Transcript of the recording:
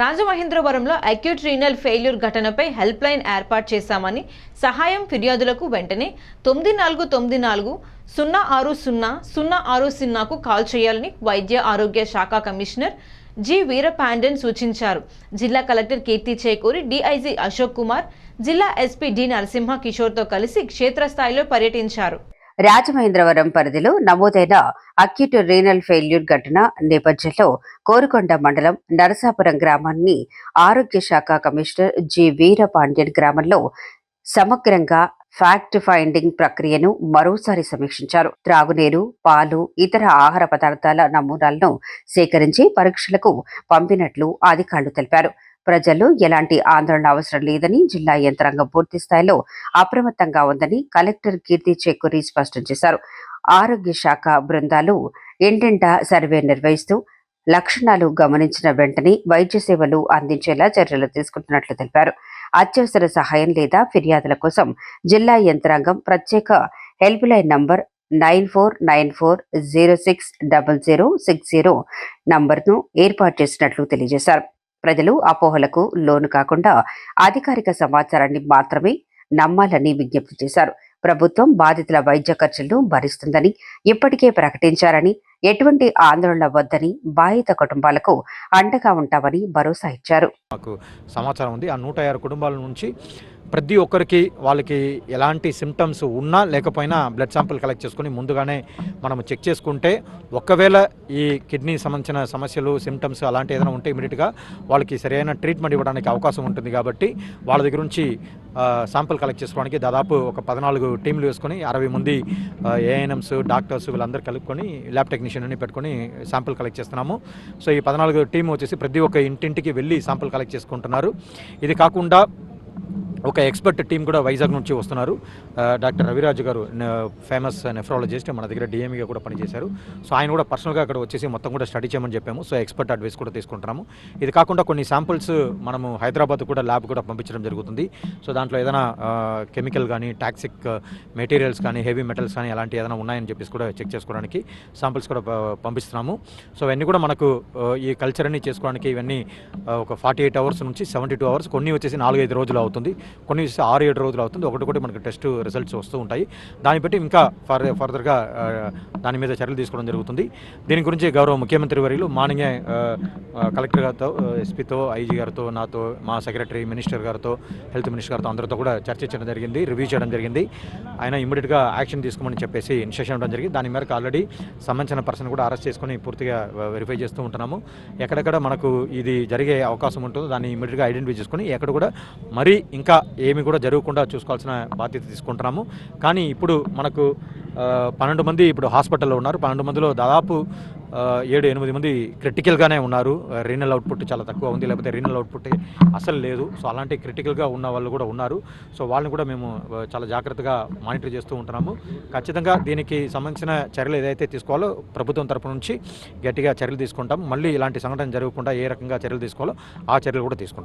రాజమహేంద్రవరంలో acute renal failure ఘటనపై help line ఏర్పాటు చేశామని, సహాయం ఫిర్యాదులకు వెంటనే 9494 060 కాల్ చేయాలని వైద్య ఆరోగ్య శాఖ కమిషనర్ జి వీరపాండెన్ సూచించారు. జిల్లా కలెక్టర్ కీర్తి చేకూరి, డీఐజీ అశోక్ కుమార్, జిల్లా ఎస్పీ డి నరసింహ కిషోర్తో కలిసి క్షేత్రస్థాయిలో పర్యటించారు. రాజమహేంద్రవరం పరిధిలో నమోదైన అక్యూట్ రీనల్ ఫెయిల్యూర్ ఘటన నేపథ్యంలో కోరుకొండ మండలం నరసాపురం గ్రామాన్ని ఆరోగ్య శాఖ కమిషనర్ జి వీరపాండ్యన్ గ్రామంలో సమగ్రంగా ఫ్యాక్ట్ ఫైండింగ్ ప్రక్రియను మరోసారి సమీక్షించారు. త్రాగునీరు, పాలు, ఇతర ఆహార పదార్థాల నమూనాలను సేకరించి పరీక్షలకు పంపినట్లు అధికారులు తెలిపారు. ప్రజలు ఎలాంటి ఆందోళన అవసరం లేదని, జిల్లా యంత్రాంగం పూర్తి స్థాయిలో అప్రమత్తంగా ఉందని కలెక్టర్ కీర్తి చేకూరి స్పష్టం చేశారు. ఆరోగ్య శాఖ బృందాలు ఇంటింటా సర్వే నిర్వహిస్తూ లక్షణాలు గమనించిన వెంటనే వైద్య సేవలు అందించేలా చర్యలు తీసుకుంటున్నట్లు తెలిపారు. అత్యవసర సహాయం లేదా ఫిర్యాదుల కోసం జిల్లా యంత్రాంగం ప్రత్యేక హెల్ప్ లైన్ నంబర్ 9494060060 నంబర్ను ఏర్పాటు చేసినట్లు తెలియజేశారు. ప్రజలు అపోహలకు లోను కాకుండా అధికారిక సమాచారాన్ని మాత్రమే నమ్మాలని విజ్ఞప్తి చేశారు. ప్రభుత్వం బాధితుల వైద్య ఖర్చులను భరిస్తుందని ఇప్పటికే ప్రకటించారని, ఎటువంటి ఆందోళన వద్దని, బాధిత కుటుంబాలకు అండగా ఉంటామని భరోసా ఇచ్చారు. మాకు సమాచారం ఉంది. ఆ 106 కుటుంబాల నుంచి ప్రతి ఒక్కరికి వాళ్ళకి ఎలాంటి సిమ్టమ్స్ ఉన్నా లేకపోయినా బ్లడ్ శాంపిల్ కలెక్ట్ చేసుకుని ముందుగానే మనం చెక్ చేసుకుంటే, ఒకవేళ ఈ కిడ్నీ సంబంధించిన సమస్యలు, సిమ్టమ్స్ అలాంటి ఏదైనా ఉంటే ఇమీడియట్గా వాళ్ళకి సరైన ట్రీట్మెంట్ ఇవ్వడానికి అవకాశం ఉంటుంది. కాబట్టి వాళ్ళ దగ్గర నుంచి శాంపిల్ కలెక్ట్ చేసుకోవడానికి దాదాపు ఒక 14 టీంలు వేసుకొని 60 మంది ఏఎన్ఎంస్, డాక్టర్స్ వీళ్ళందరూ కలుపుకొని ల్యాబ్ టెక్నీషియన్ అని పెట్టుకొని శాంపిల్ కలెక్ట్ చేస్తున్నాము. సో ఈ 14 టీం వచ్చేసి ప్రతి ఒక్క ఇంటింటికి వెళ్ళి శాంపిల్ కలెక్ట్ చేసుకుంటున్నారు. ఇది కాకుండా ఒక ఎక్స్పర్ట్ టీం కూడా వైజాగ్ నుంచి వస్తున్నారు. డాక్టర్ రవిరాజు గారు ఫేమస్ నెఫ్రాలజిస్ట్, మన దగ్గర డిఎంఈగా కూడా పనిచేశారు. సో ఆయన కూడా పర్సనల్గా అక్కడ వచ్చేసి మొత్తం కూడా స్టడీ చేయమని చెప్పాము. సో ఎక్స్పర్ట్ అడ్వైస్ కూడా తీసుకుంటున్నాము. ఇది కాకుండా కొన్ని శాంపిల్స్ మనము హైదరాబాద్ కూడా ల్యాబ్ కూడా పంపించడం జరుగుతుంది. సో దాంట్లో ఏదైనా కెమికల్ కానీ, టాక్సిక్ మెటీరియల్స్ కానీ, హెవీ మెటల్స్ కానీ అలాంటి ఏదైనా ఉన్నాయని చెప్పేసి కూడా చెక్ చేసుకోవడానికి శాంపిల్స్ కూడా పంపిస్తున్నాము. సో ఇవన్నీ కూడా మనకు ఈ కల్చర్ అన్ని చేసుకోవడానికి ఇవన్నీ ఒక 48 అవర్స్ నుంచి 72 అవర్స్, కొన్ని వచ్చేసి 4-5 రోజులు అవుతుంది, కొన్ని 6-7 రోజులు అవుతుంది. ఒకటి మనకు టెస్ట్ రిజల్ట్స్ వస్తూ ఉంటాయి. దాన్ని బట్టి ఇంకా ఫర్దర్గా దాని మీద చర్యలు తీసుకోవడం జరుగుతుంది. దీని గురించి గౌరవ ముఖ్యమంత్రి వర్యులు మార్నింగే కలెక్టర్ గారితో, ఎస్పీతో, ఐజీ గారితో, నాతో, మా సెక్రటరీ, మినిస్టర్ గారితో, హెల్త్ మినిస్టర్ గారితో అందరితో కూడా చర్చించడం జరిగింది, రివ్యూ చేయడం జరిగింది. ఆయన ఇమ్మీడియట్గా యాక్షన్ తీసుకోమని చెప్పేసి ఇన్స్ట్రక్షన్ ఇవ్వడం జరిగింది. దాని మేరకు ఆల్రెడీ సంబంధించిన పర్సన్ కూడా అరెస్ట్ చేసుకుని పూర్తిగా వెరిఫై చేస్తూ ఉంటున్నాము. ఎక్కడెక్కడ మనకు ఇది జరిగే అవకాశం ఉంటుందో దాన్ని ఇమ్మీడియట్గా ఐడెంటిఫై చేసుకుని ఎక్కడ కూడా మరీ ఇంకా ఏమి కూడా జరగకుండా చూసుకోవాల్సిన బాధ్యత తీసుకుంటున్నాము. కానీ ఇప్పుడు మనకు 12 మంది ఇప్పుడు హాస్పిటల్లో ఉన్నారు. 12 మందిలో దాదాపు 7-8 మంది క్రిటికల్గానే ఉన్నారు. రీనల్ అవుట్పుట్ చాలా తక్కువ ఉంది, లేకపోతే రీనల్ అవుట్పుట్ అసలు లేదు. సో అలాంటి క్రిటికల్గా ఉన్న వాళ్ళు కూడా ఉన్నారు. సో వాళ్ళని కూడా మేము చాలా జాగ్రత్తగా మానిటర్ చేస్తూ ఉంటున్నాము. ఖచ్చితంగా దీనికి సంబంధించిన చర్యలు ఏదైతే తీసుకోవాలో ప్రభుత్వం తరపు నుంచి గట్టిగా చర్యలు తీసుకుంటాం. మళ్ళీ ఇలాంటి సంఘటన జరగకుండా ఏ రకంగా చర్యలు తీసుకోవాలో ఆ చర్యలు కూడా తీసుకుంటాం.